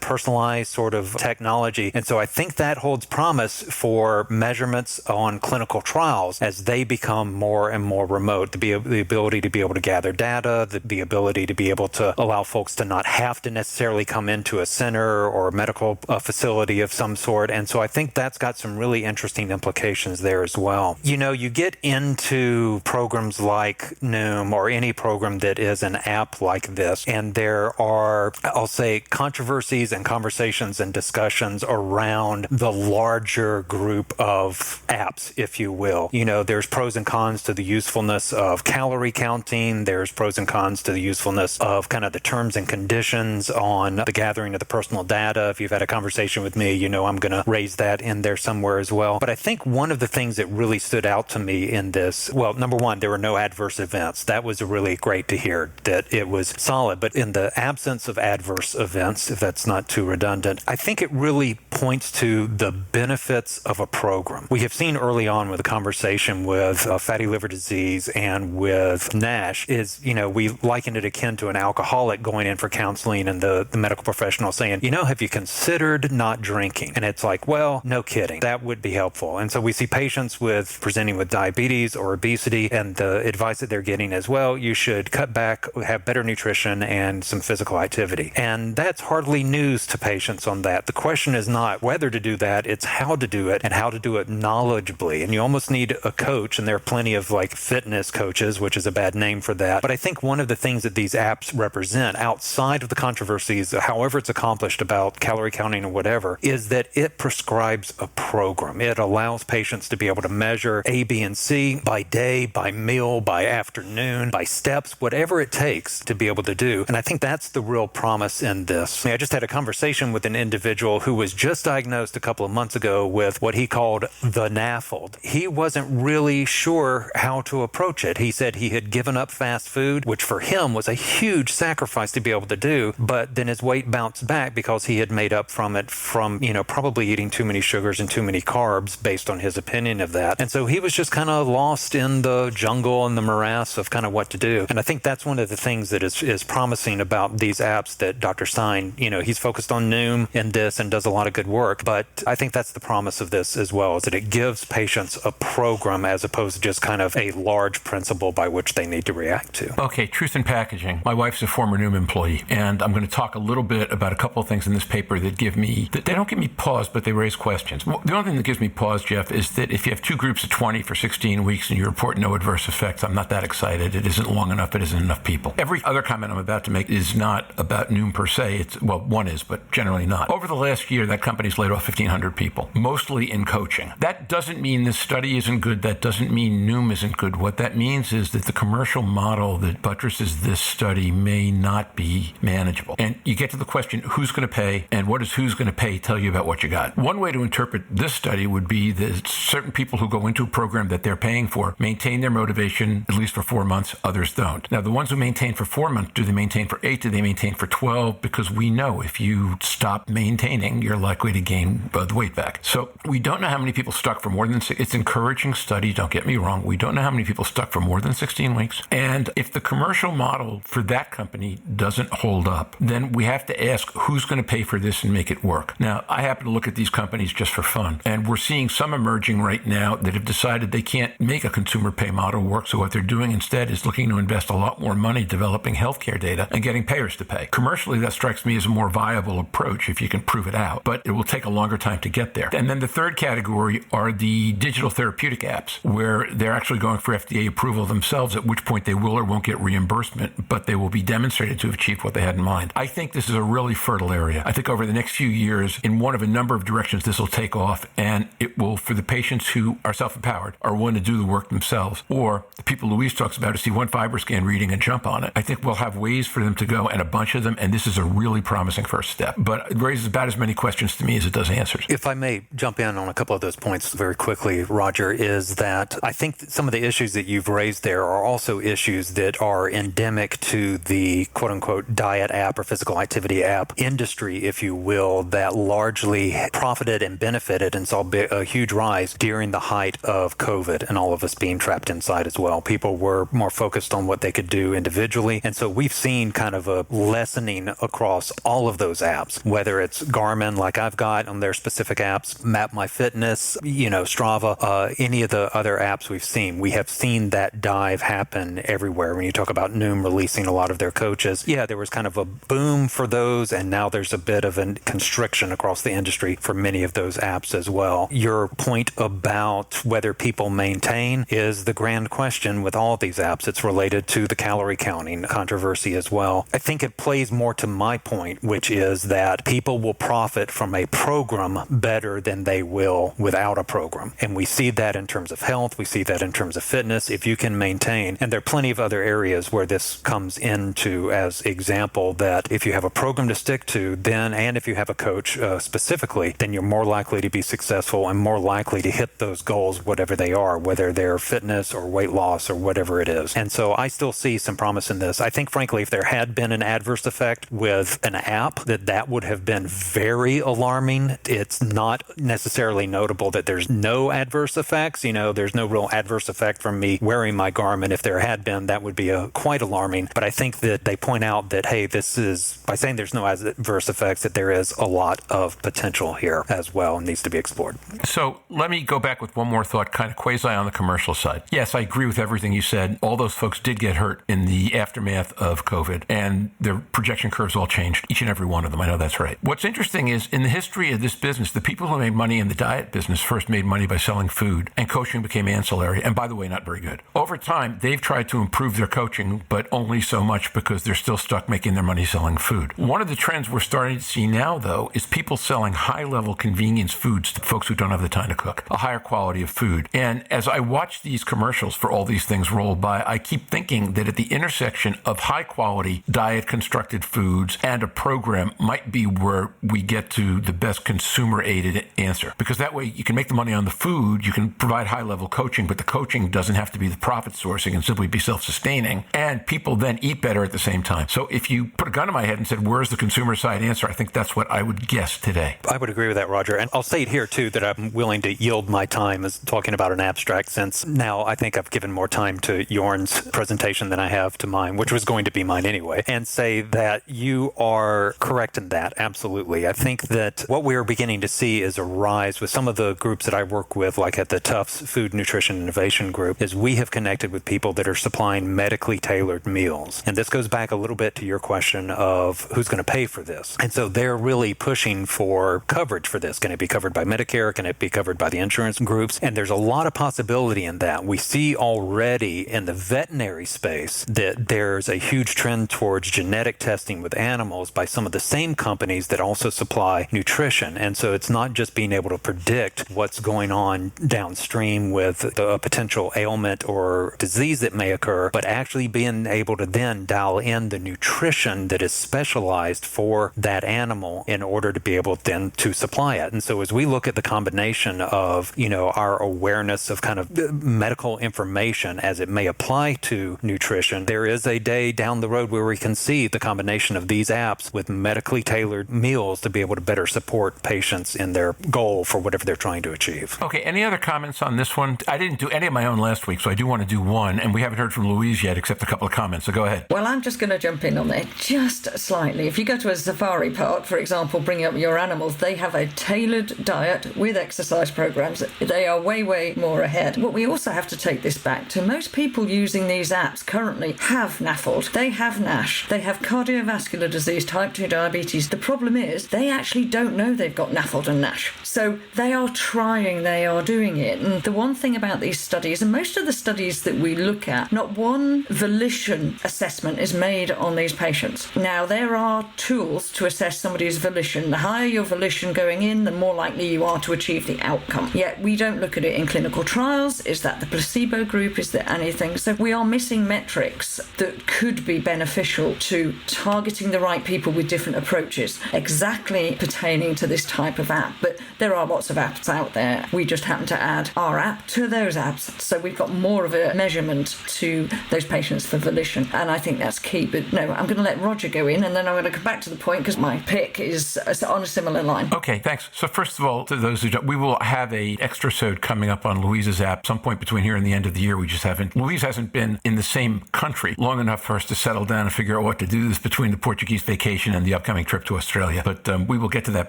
personalized sort of technology. And so I think that holds promise for measurements on clinical trials as they become more and more remote. The ability to be able to gather data, the ability to be able to allow folks to not have to necessarily come into a center or a medical facility of some sort. And so I think that's got some really interesting implications there as well. You know, you get into programs like Noom or any program that is an app like this, and there are, I'll say, controversies and conversations and discussions around the larger group of apps, if you will. You know, there's pros and cons to the usefulness of calorie counting. There's pros and cons to the usefulness of kind of the terms and conditions on the gathering of the personal data. If you've had a conversation with me, you know I'm going to raise that in there somewhere as well. But I think one of the things that really stood out to me in this, well, number one, there were no adverse events. That was really great to hear, that it was solid. But in the absence of adverse events, if that's not too redundant, I think it really points to the benefits of a program. We have seen early on with the conversation with fatty liver disease and with NASH is, you know, we liken it akin to an alcoholic going in for counseling and the medical professional saying, you know, have you considered not drinking? And it's like, well, no kidding. That would be helpful. And so we see patients presenting with diabetes or obesity, and the advice that they're getting is, well, you should cut back, have better nutrition and some physical activity. And that's hardly news to patients on that. The question is not whether to do that, it's how to do it and how to do it knowledgeably. And you almost need a coach, and there are plenty of like fitness coaches, which is a bad name for that. But I think one of the things that these apps represent outside of the controversies, however it's accomplished about calorie counting or whatever, is that it prescribes a program. It allows patients to be able to measure A, B, and C by day, by meal, by afternoon, by steps, whatever it takes to be able to do. And I think that's the real promise in this. I just had a conversation with an individual who was just diagnosed a couple of months ago with what he called the NAFLD. He wasn't really sure how to approach it. He said he had given up fast food, which for him was a huge sacrifice to be able to do, but then his weight bounced back because he had made up from it from, you know, probably eating too many sugars and too many carbs based on his opinion of that. And so he was just kind of lost in the jungle and the morass of kind of what to do. And I think that's one of the things that is promising about these apps that Dr. Stein, you know, he's focused on Noom in this and does a lot of good work. But I think that's the promise of this as well, is that it gives patients a program as opposed to just kind of a large principle by which they need to react to. Okay, truth in packaging. My wife's a former Noom employee, and I'm going to talk a little bit about a couple of things in this paper that they don't give me pause, but they raise questions. The only thing that gives me pause, Jeff, is that if you have two groups of 20 for 16 weeks and you report no adverse effects, I'm not that excited. It isn't long enough. It isn't enough people. Every other comment I'm about to make is not about Noom per se. One is, but generally not. Over the last year, that company's laid off 1,500 people, mostly in coaching. That doesn't mean this study isn't good. That doesn't mean Noom isn't good. What that means is that the commercial model that buttresses this study may not be manageable. And you get to the question, who's going to pay, and what does who's going to pay tell you about what you got? One way to interpret this study would be that certain people who go into a program that they're paying for maintain their motivation at least for 4 months, others don't. Now, the ones who maintain for 4 months, do they maintain for 8? Do they maintain for 12? Because we know if you stop maintaining, you're likely to gain the weight back. So we don't know how many people stuck for more than it's encouraging study, don't get me wrong. We don't know how many people stuck for more than 16 weeks. And if the commercial model for that company doesn't hold up, then we have to ask who's going to pay for this and make it work. Now, I happen to look at these companies just for fun, and we're seeing some emerging right now that have decided they can't make a consumer pay model work. So what they're doing instead is looking to invest a lot more money developing healthcare data and getting payers to pay. Commercially, that strikes me as a more viable approach if you can prove it out, but it will take a longer time to get there. And then the third category are the digital therapeutic apps, where they're actually going for FDA approval themselves, at which point they will or won't get reimbursement, but they will be demonstrated to have achieved what they had in mind. I think this is a really fertile area. I think over the next few years, in one of a number of directions, this will take off, and it will, for the patients who are self-empowered, are willing to do the work themselves, or the people Louise talks about, to see one FibroScan reading and jump on it. I think we'll have ways for them to go, and a bunch of them, and this is a really promising first step. But it raises about as many questions to me as it does answers. If I may jump in on a couple of those points very quickly, Roger, is that I think that some of the issues that you've raised there are also issues that are endemic to the quote-unquote diet app or physical activity app industry, if you will, that largely profited and benefited and saw a huge rise during the height of COVID and all of us being trapped inside as well. People were more focused on what they could do individually. And so we've seen kind of a lessening across all of those apps, whether it's Garmin, like I've got on their specific apps, Map My Fitness, Strava, any of the other apps we've seen. We have seen that dive happen everywhere. When you talk about Noom releasing a lot of their coaches, there was kind of a boom for those, and now there's a bit of a constriction across the industry for many of those apps as well. Your point about whether people maintain is the grand question with all of these apps. It's related to the calorie counting controversy as well. I think it plays more to my point, which is that people will profit from a program better than they will without a program. And we see that in terms of health. We see that in terms of fitness. If you can maintain, and there are plenty of other areas where this comes into as example, that if you have a program to stick to, then, and if you have a coach specifically, then you're more likely to be successful and more likely to hit those goals, whatever they are, whether they're fitness or weight loss or whatever it is. And so I still see some promise in this. I think, frankly, if there had been an adverse effect with an app, that would have been very alarming. It's not necessarily notable that there's no adverse effects. There's no real adverse effect from me wearing my Garmin. If there had been, that would be quite alarming. But I think that they point out that, hey, this is, by saying there's no adverse effects, that there is a lot of potential here as well and needs to be explored. So let me go back with one more thought, kind of quasi on the commercial side. Yes, I agree with everything you said. All those folks did get hurt in the aftermath of COVID, and their projection curves all changed, each and every one of them. I know that's right. What's interesting is, in the history of this business, the people who made money in the diet business first made money by selling food, and coaching became ancillary, and by the way, not very good. Over time, they've tried to improve their coaching, but only so much because they're still stuck making their money selling food. One of the trends we're starting to see now, though, is people selling high-level convenience foods to folks who don't have the time to cook, a higher quality of food. And as I watch these commercials for all these things roll by, I keep thinking that at the intersection of high-quality diet-constructed foods and a program might be where we get to the best consumer-aided answer. Because that way you can make the money on the food, you can provide high-level coaching, but the coaching doesn't have to be the profit source. It can simply be self-sustaining, and people then eat better at the same time. So if you put a gun to my head and said, where's the consumer side answer? I think that's what I would guess today. I would agree with that, Roger. And I'll say it here, too, that I'm willing to yield my time as talking about an abstract, since now I think I've given more time to Jörn's presentation than I have to mine, which was going to be mine anyway, and say that you are correct in that. Absolutely. I think that what we're beginning to see is a rise with some of the groups that I work with, like at the Tufts Food Nutrition Innovation Group, is we have connected with people that are supplying medically tailored meals. And this goes back a little bit to your question of who's going to pay for this. And so they're really pushing for coverage for this. Can it be covered by Medicare? Can it be covered by the insurance groups? And there's a lot of possibility in that. We see already in the veterinary space that there's a huge trend towards genetic testing with animals by some of the same companies that also supply nutrition. And so it's not just being able to predict what's going on downstream with the potential ailment or disease that may occur, but actually being able to then dial in the nutrition that is specialized for that animal in order to be able then to supply it. And so as we look at the combination of, our awareness of kind of medical information as it may apply to nutrition, there is a day down the road where we can see the combination of these apps with medically tailored meals to be able to better support patients in their goal for whatever they're trying to achieve. Okay, any other comments on this one? I didn't do any of my own last week, so I do want to do one, and we haven't heard from Louise yet except a couple of comments, so go ahead. Well, I'm just going to jump in on there just slightly. If you go to a safari park, for example, bring up your animals, they have a tailored diet with exercise programs. They are way, way more ahead. What we also have to take this back to, most people using these apps currently have NAFLD, they have NASH, they have cardiovascular disease, type 2 diabetes. The problem is they actually don't know they've got NAFLD and NASH. So they are trying, they are doing it. And the one thing about these studies, and most of the studies that we look at, not one volition assessment is made on these patients. Now, there are tools to assess somebody's volition. The higher your volition going in, the more likely you are to achieve the outcome. Yet we don't look at it in clinical trials. Is that the placebo group? Is there anything? So we are missing metrics that could be beneficial to targeting the right people with different approaches, exactly pertaining to this type of app. But there are lots of apps out there. We just happen to add our app to those apps. So we've got more of a measurement to those patients for volition. And I think that's key. But no, I'm going to let Roger go doing, and then I'm going to come back to the point because my pick is on a similar line. Okay, thanks. So first of all, to those who don't, we will have a extra-sode coming up on Louise's app some point between here and the end of the year. Louise hasn't been in the same country long enough for us to settle down and figure out what to do this between the Portuguese vacation and the upcoming trip to Australia. But we will get to that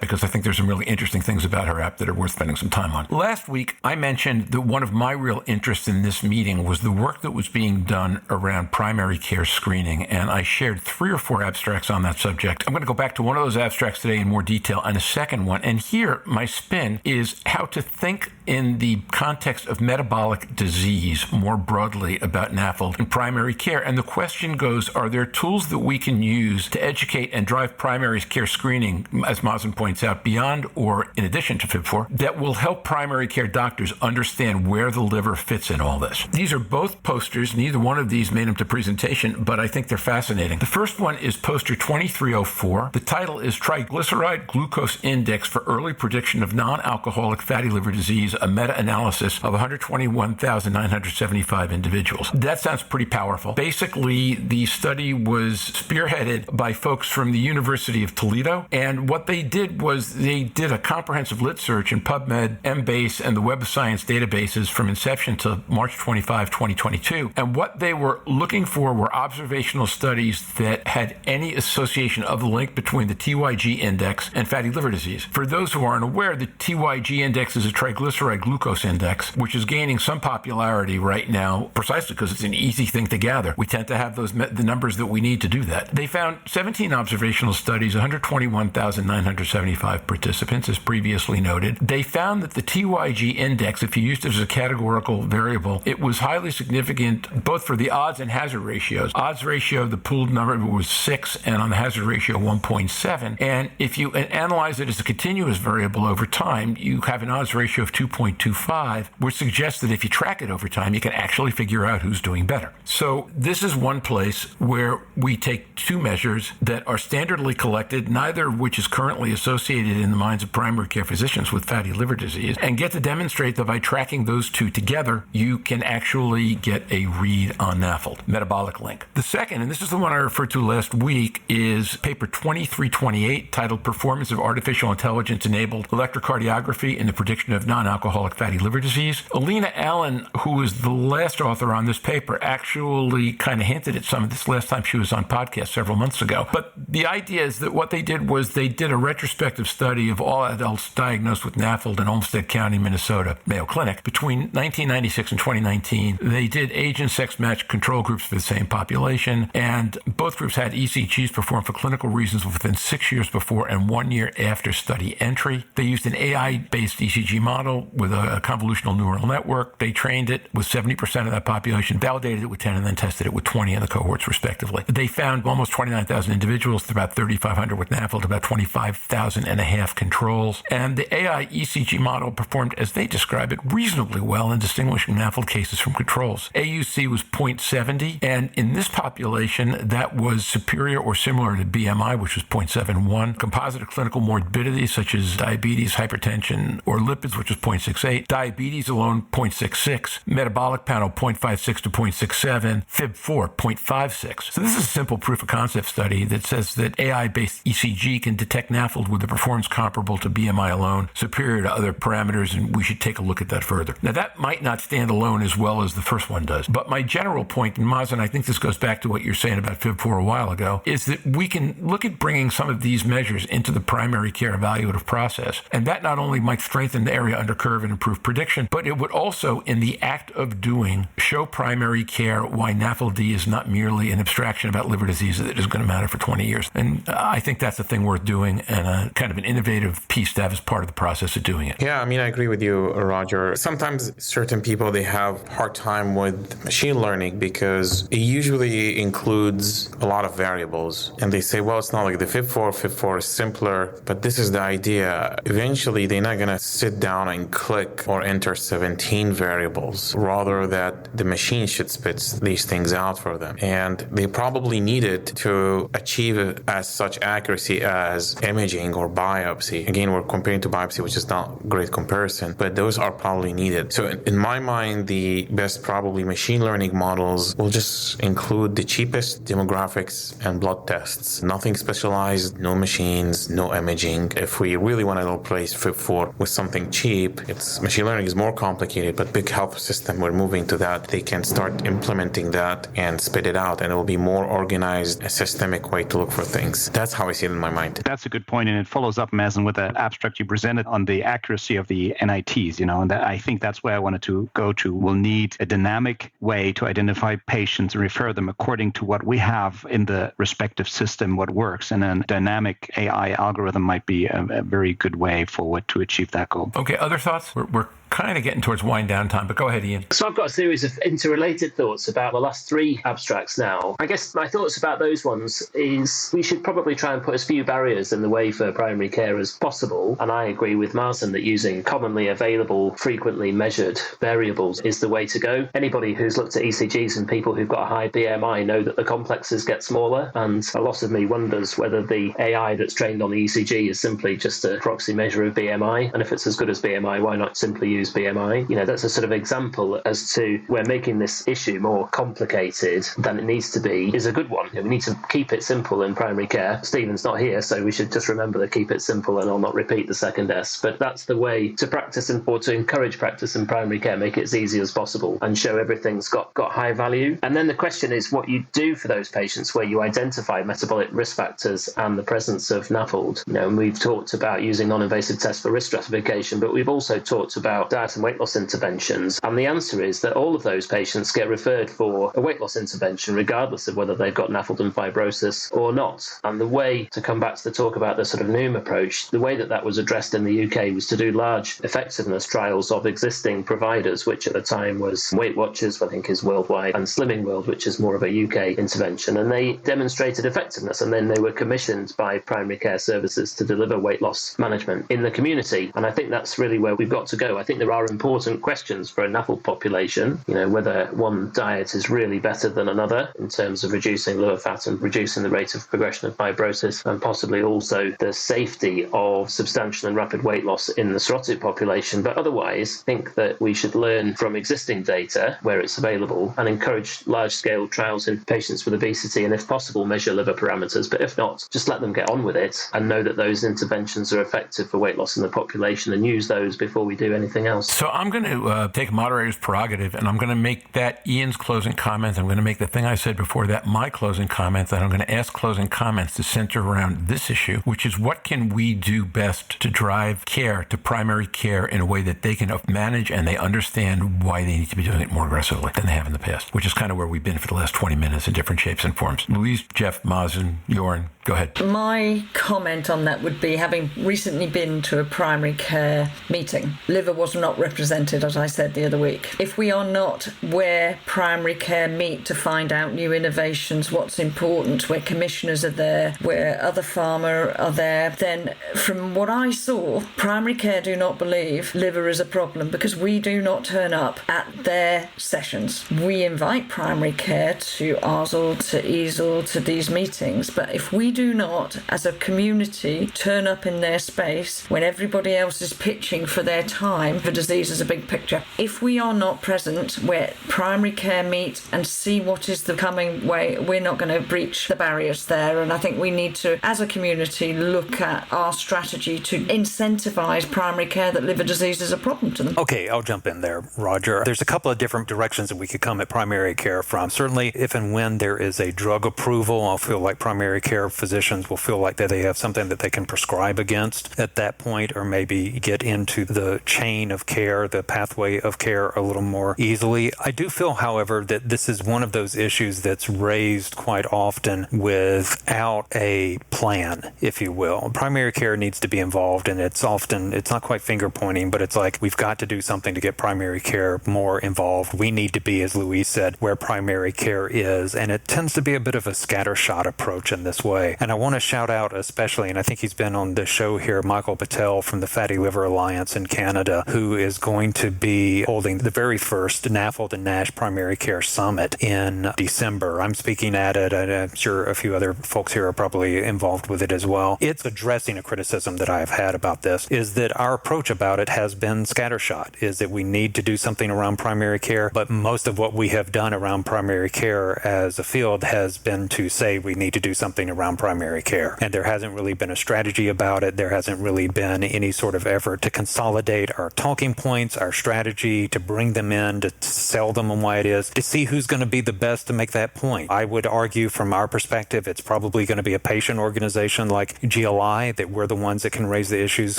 because I think there's some really interesting things about her app that are worth spending some time on. Last week, I mentioned that one of my real interests in this meeting was the work that was being done around primary care screening, and I shared 3 or 4 abstracts on that subject. I'm going to go back to one of those abstracts today in more detail and a second one. And here, my spin is how to think in the context of metabolic disease more broadly about NAFLD and primary care. And the question goes, are there tools that we can use to educate and drive primary care screening, as Mazen points out, beyond or in addition to FIB-4, that will help primary care doctors understand where the liver fits in all this? These are both posters. Neither one of these made them to presentation, but I think they're fascinating. The first one is poster 2304. The title is Triglyceride Glucose Index for Early Prediction of Non-Alcoholic Fatty Liver Disease, a meta-analysis of 121,975 individuals. That sounds pretty powerful. Basically, the study was spearheaded by folks from the University of Toledo, and what they did was they did a comprehensive lit search in PubMed, Embase, and the Web of Science databases from inception to March 25, 2022. And what they were looking for were observational studies that had any association of the link between the TYG index and fatty liver disease. For those who aren't aware, the TYG index is a triglyceride glucose index, which is gaining some popularity right now precisely because it's an easy thing to gather. We tend to have the numbers that we need to do that. They found 17 observational studies, 121,975 participants, as previously noted. They found that the TYG index, if you used it as a categorical variable, it was highly significant both for the odds and hazard ratios. Odds ratio, the pooled number was 6, and on the hazard ratio 1.7. And if you analyze it as a continuous variable over time, you have an odds ratio of 2.25, which suggests that if you track it over time, you can actually figure out who's doing better. So this is one place where we take 2 measures that are standardly collected, neither of which is currently associated in the minds of primary care physicians with fatty liver disease, and get to demonstrate that by tracking those 2 together, you can actually get a read on NAFLD, metabolic link. The second, and this is the one I referred to last week, is paper 2328 titled Performance of Artificial Intelligence-Enabled Electrocardiography in the Prediction of Non-Alcoholic Fatty Liver Disease. Alina Allen, who was the last author on this paper, actually kind of hinted at some of this last time she was on podcast several months ago. But the idea is that what they did was they did a retrospective study of all adults diagnosed with NAFLD in Olmsted County, Minnesota, Mayo Clinic. Between 1996 and 2019, they did age and sex matched control groups for the same population, and both groups had ECGs performed for clinical reasons within 6 years before and 1 year after study entry. They used an AI-based ECG model with a convolutional neural network. They trained it with 70% of that population, validated it with 10, and then tested it with 20 in the cohorts, respectively. They found almost 29,000 individuals, about 3,500 with NAFLD, about 25,000 and a half controls. And the AI ECG model performed, as they describe it, reasonably well in distinguishing NAFLD cases from controls. AUC was 0.70, and in this population, that was superior or similar to BMI, which was 0.71. Composite of clinical morbidity, such as diabetes, hypertension, or lipids, which was 0.68. Diabetes alone, 0.66. Metabolic panel, 0.56 to 0.67. FIB-4, 0.56. So this is a simple proof of concept study that says that AI-based ECG can detect NAFLD with a performance comparable to BMI alone, superior to other parameters, and we should take a look at that further. Now, that might not stand alone as well as the first one does, but my general point, and Mazen, I think this goes back to what you're saying about FIB-4 a while ago, is that we can look at bringing some of these measures into the primary care evaluative process, and that not only might strengthen the area under curve and improve prediction, but it would also, in the act of doing, show primary care why NAFLD is not merely an abstraction about liver disease that is going to matter for 20 years. And I think that's a thing worth doing and a kind of an innovative piece to have as part of the process of doing it. Yeah, I mean, I agree with you, Roger. Sometimes certain people, they have hard time with machine learning because it usually includes a lot of variables. And they say, well, it's not like the FIB-4 is simpler, but this is the idea. Eventually, they're not going to sit down and click or enter 17 variables, rather that the machine should spit these things out for them. And they probably need it to achieve as such accuracy as imaging or biopsy. Again, we're comparing to biopsy, which is not a great comparison, but those are probably needed. So in my mind, the best probably machine learning models will just include the cheapest demographics and and blood tests. Nothing specialized, no machines, no imaging. If we really want to replace FIB-4 with something cheap, machine learning is more complicated, but big health system, we're moving to that. They can start implementing that and spit it out, and it will be more organized, a systemic way to look for things. That's how I see it in my mind. That's a good point, and it follows up, Mazen, with that abstract you presented on the accuracy of the NITs, and I think that's where I wanted to go to. We'll need a dynamic way to identify patients and refer them according to what we have in the respective system, what works, and then dynamic AI algorithm might be a very good way forward to achieve that goal. Okay, other thoughts? We're kind of getting towards wind down time, but go ahead, Ian. So I've got a series of interrelated thoughts about the last three abstracts now. I guess my thoughts about those ones is we should probably try and put as few barriers in the way for primary care as possible. And I agree with Mazen that using commonly available, frequently measured variables is the way to go. Anybody who's looked at ECGs and people who've got a high BMI know that the complexes get smaller. And a lot of me wonders whether the AI that's trained on the ECG is simply just a proxy measure of BMI. And if it's as good as BMI, why not simply use BMI? That's a sort of example as to where making this issue more complicated than it needs to be is a good one. We need to keep it simple in primary care. Stephen's not here, so we should just remember to keep it simple, and I'll not repeat the second S. But that's the way to practice or to encourage practice in primary care, make it as easy as possible and show everything's got high value. And then the question is what you do for those patients where you identify metabolic risk factors and the presence of NAFLD. And we've talked about using non-invasive tests for risk stratification, but we've also talked about diet and weight loss interventions. And the answer is that all of those patients get referred for a weight loss intervention, regardless of whether they've got NAFLD and fibrosis or not. And the way to come back to the talk about the sort of Noom approach, the way that was addressed in the UK was to do large effectiveness trials of existing providers, which at the time was Weight Watchers, I think is worldwide, and Slimming World, which is more of a UK intervention. And they demonstrated effectiveness, and then they were commissioned by primary care services to deliver weight loss management in the community. And I think that's really where we've got to go. I think there are important questions for a NAFLD population, whether one diet is really better than another in terms of reducing liver fat and reducing the rate of progression of fibrosis, and possibly also the safety of substantial and rapid weight loss in the cirrhotic population. But otherwise, I think that we should learn from existing data where it's available and encourage large-scale trials in patients with obesity, and if possible, measure liver parameters. But if not, just let them get on with it and know that those interventions are effective for weight loss in the population and use those before we do anything else. So I'm going to take moderator's prerogative, and I'm going to make that Ian's closing comments. I'm going to make the thing I said before that my closing comments, and I'm going to ask closing comments to center around this issue, which is what can we do best to drive care to primary care in a way that they can manage and they understand why they need to be doing it more aggressively than they have in the past, which is kind of where we've been for the last 20 minutes in different shapes and forms. Louise, Jeff, Mazen, Jörn, go ahead. My comment on that would be, having recently been to a primary care meeting, liver was not represented, as I said the other week. If we are not where primary care meet to find out new innovations, what's important, where commissioners are there, where other pharma are there, then from what I saw, primary care do not believe liver is a problem because we do not turn up at their sessions. We invite primary care to AASLD, to EASL, to these meetings, but if we do not, as a community, turn up in their space when everybody else is pitching for their time, for disease as a big picture, if we are not present where primary care meet and see what is the coming way, we're not going to breach the barriers there. And I think we need to, as a community, look at our strategy to incentivize primary care that liver disease is a problem to them. Okay, I'll jump in there, Roger. There's a couple of different directions that we could come at primary care from. Certainly, if and when there is a drug approval, I'll feel like primary care physicians will feel like that they have something that they can prescribe against at that point, or maybe get into the chain of care, the pathway of care a little more easily. I do feel, however, that this is one of those issues that's raised quite often without a plan, if you will. Primary care needs to be involved, and it's not quite finger pointing, but it's like we've got to do something to get primary care more involved. We need to be, as Louise said, where primary care is, and it tends to be a bit of a scattershot approach in this way. And I want to shout out especially, and I think he's been on the show here, Michael Patel from the Fatty Liver Alliance in Canada, who is going to be holding the very first NAFLD and NASH Primary Care Summit in December. I'm speaking at it, and I'm sure a few other folks here are probably involved with it as well. It's addressing a criticism that I've had about this, is that our approach about it has been scattershot, is that we need to do something around primary care, but most of what we have done around primary care as a field has been to to say we need to do something around primary care. And there hasn't really been a strategy about it. There hasn't really been any sort of effort to consolidate our talking points, our strategy, to bring them in, to sell them on why it is, to see who's going to be the best to make that point. I would argue from our perspective, it's probably going to be a patient organization like GLI, that we're the ones that can raise the issues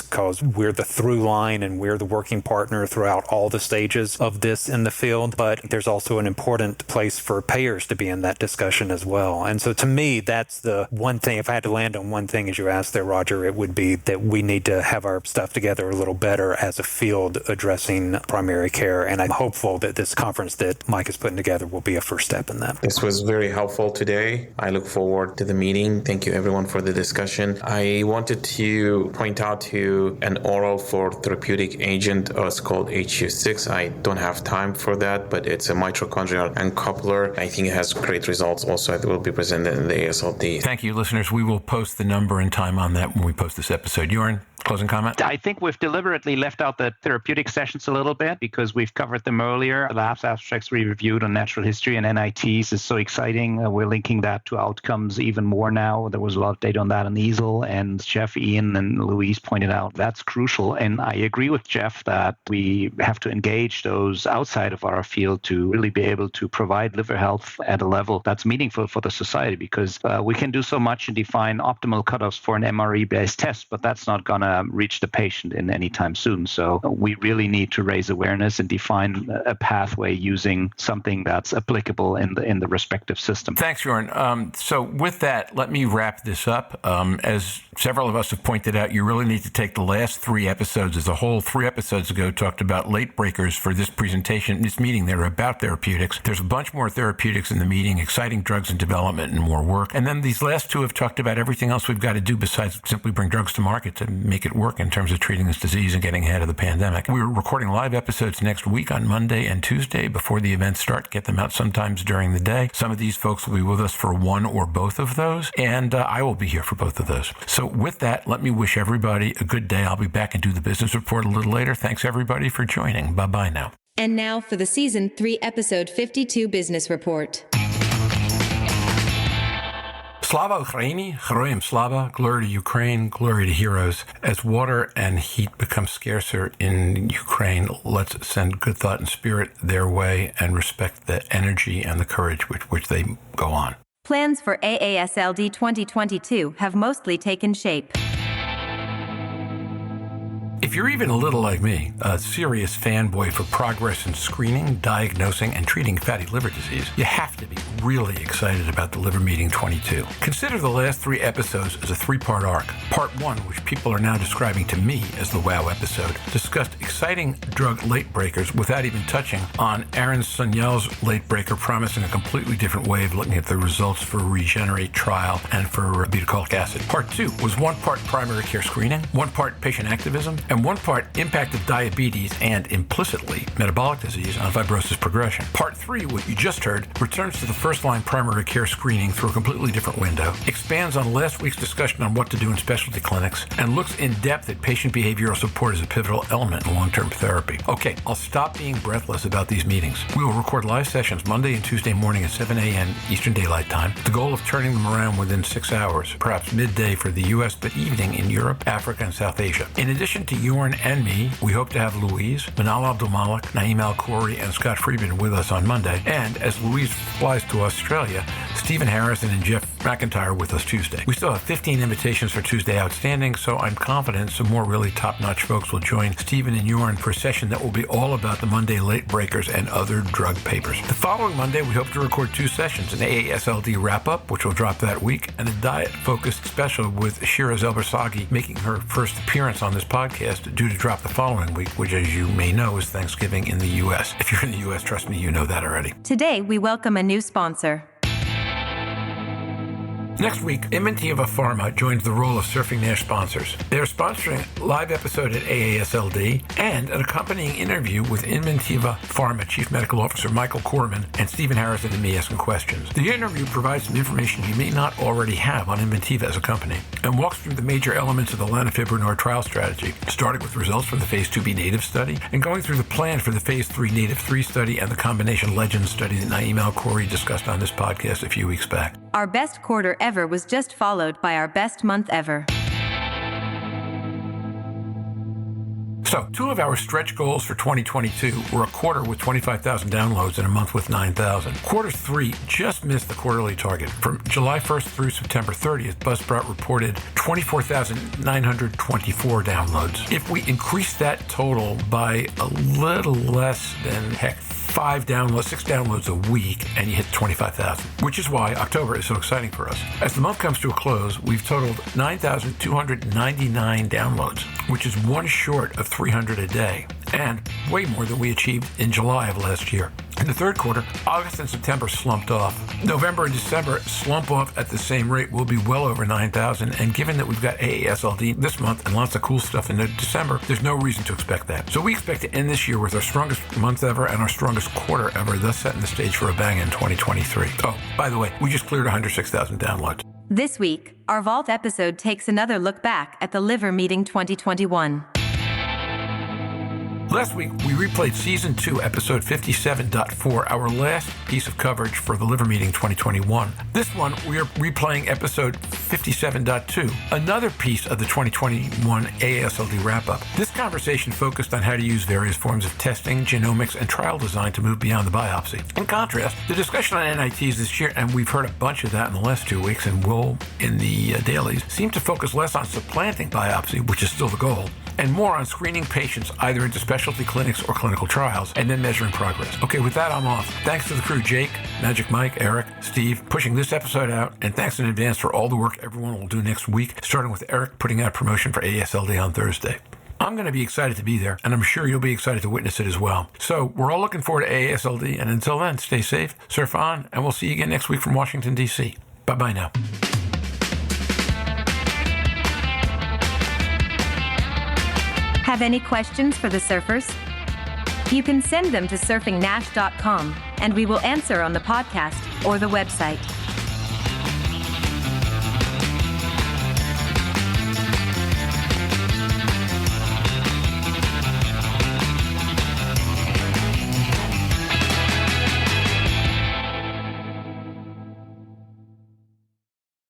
because we're the through line and we're the working partner throughout all the stages of this in the field. But there's also an important place for payers to be in that discussion as well. And so to me, that's the one thing. If I had to land on one thing, as you asked there, Roger, it would be that we need to have our stuff together a little better as a field addressing primary care. And I'm hopeful that this conference that Mike is putting together will be a first step in that. This was very helpful today. I look forward to the meeting. Thank you, everyone, for the discussion. I wanted to point out to an oral for therapeutic agent. It's called HU6. I don't have time for that, but it's a mitochondrial uncoupler. I think it has great results also. It will be presented in the AASLD. Thank you, listeners. We will post the number and time on that when we post this episode. Jörn, closing comment? I think we've deliberately left out the therapeutic sessions a little bit because we've covered them earlier. The last abstracts we reviewed on natural history and NITs is so exciting. We're linking that to outcomes even more now. There was a lot of data on that in EASL, and Jeff, Ian, and Louise pointed out that's crucial. And I agree with Jeff that we have to engage those outside of our field to really be able to provide liver health at a level that's meaningful for the society, because we can do so much and define optimal cutoffs for an MRE-based test, but that's not going to reach the patient in any time soon. So we really need to raise awareness and define a pathway using something that's applicable in the respective system. Thanks, Jörn. So with that, let me wrap this up. As several of us have pointed out, you really need to take the last 3 episodes as a whole. 3 episodes ago talked about late breakers for this presentation, this meeting. They're about therapeutics. There's a bunch more therapeutics in the meeting, exciting drugs in development and more work. And then these last 2 have talked about everything else we've got to do besides simply bring drugs to market to make it work in terms of treating this disease and getting ahead of the pandemic. We're recording live episodes next week on Monday and Tuesday before the events start. Get them out sometimes during the day. Some of these folks will be with us for one or both of those, and I will be here for both of those. So with that, let me wish everybody a good day. I'll be back and do the business report a little later. Thanks, everybody, for joining. Bye-bye now. And now for the Season 3, Episode 52 Business Report. Slava Ukraini, Heroyam Slava, glory to Ukraine, glory to heroes. As water and heat become scarcer in Ukraine, let's send good thought and spirit their way and respect the energy and the courage with which they go on. Plans for AASLD 2022 have mostly taken shape. If you're even a little like me, a serious fanboy for progress in screening, diagnosing, and treating fatty liver disease, you have to be really excited about the Liver Meeting 22. Consider the last 3 episodes as a 3-part arc. Part 1, which people are now describing to me as the wow episode, discussed exciting drug late breakers without even touching on Aaron Sanyal's late breaker promising a completely different way of looking at the results for Regenerate trial and for obeticholic acid. Part 2 was 1 part primary care screening, 1 part patient activism, and 1 part impact of diabetes and, implicitly, metabolic disease on fibrosis progression. Part 3, what you just heard, returns to the first-line primary care screening through a completely different window, expands on last week's discussion on what to do in specialty clinics, and looks in depth at patient behavioral support as a pivotal element in long-term therapy. Okay, I'll stop being breathless about these meetings. We will record live sessions Monday and Tuesday morning at 7 a.m. Eastern Daylight Time, with the goal of turning them around within 6 hours, perhaps midday for the U.S., but evening in Europe, Africa, and South Asia. In addition to Jörn and me, we hope to have Louise, Manal Abdulmalik, Naeem Al-Khoury, and Scott Friedman with us on Monday. And as Louise flies to Australia, Stephen Harrison and Jeff McIntyre with us Tuesday. We still have 15 invitations for Tuesday outstanding, so I'm confident some more really top-notch folks will join Stephen and Jörn for a session that will be all about the Monday late breakers and other drug papers. The following Monday, we hope to record 2 sessions, an AASLD wrap-up, which will drop that week, and a diet-focused special with Shira Zelbersagi making her first appearance on this podcast due to drop the following week, which, as you may know, is Thanksgiving in the U.S. If you're in the U.S., trust me, you know that already. Today, we welcome a new sponsor. Next week, Inventiva Pharma joins the role of Surfing Nash sponsors. They are sponsoring a live episode at AASLD and an accompanying interview with Inventiva Pharma Chief Medical Officer Michael Corman and Stephen Harrison and me asking questions. The interview provides some information you may not already have on Inventiva as a company and walks through the major elements of the lanifibranor trial strategy, starting with results from the Phase 2b NATIVE study and going through the plan for the Phase 3 NATIVE 3 study and the combination LEGEND study that Naeem Al-Khoury discussed on this podcast a few weeks back. Our best quarter ever was just followed by our best month ever. So, two of our stretch goals for 2022 were a quarter with 25,000 downloads and a month with 9,000. Quarter 3 just missed the quarterly target. From July 1st through September 30th, Buzzsprout reported 24,924 downloads. If we increase that total by a little less than 6 downloads a week, and you hit 25,000, which is why October is so exciting for us. As the month comes to a close, we've totaled 9,299 downloads, which is one short of 300 a day, and way more than we achieved in July of last year. In the third quarter, August and September slumped off. November and December slump off at the same rate. We'll be well over 9,000, and given that we've got AASLD this month and lots of cool stuff in December, there's no reason to expect that. So we expect to end this year with our strongest month ever and our strongest quarter ever, thus setting the stage for a bang in 2023. Oh, by the way, we just cleared 106,000 downloads. This week, our Vault episode takes another look back at the Liver Meeting 2021. Last week, we replayed Season 2, Episode 57.4, our last piece of coverage for the Liver Meeting 2021. This one, we are replaying Episode 57.2, another piece of the 2021 AASLD wrap-up. This conversation focused on how to use various forms of testing, genomics, and trial design to move beyond the biopsy. In contrast, the discussion on NITs this year, and we've heard a bunch of that in the last 2 weeks and will in the dailies, seem to focus less on supplanting biopsy, which is still the goal, and more on screening patients either into specialty clinics or clinical trials, and then measuring progress. Okay, with that, I'm off. Thanks to the crew, Jake, Magic Mike, Eric, Steve, pushing this episode out, and thanks in advance for all the work everyone will do next week, starting with Eric putting out promotion for AASLD on Thursday. I'm going to be excited to be there, and I'm sure you'll be excited to witness it as well. So we're all looking forward to AASLD, and until then, stay safe, surf on, and we'll see you again next week from Washington, D.C. Bye-bye now. Have any questions for the surfers? You can send them to surfingnash.com, and we will answer on the podcast or the website.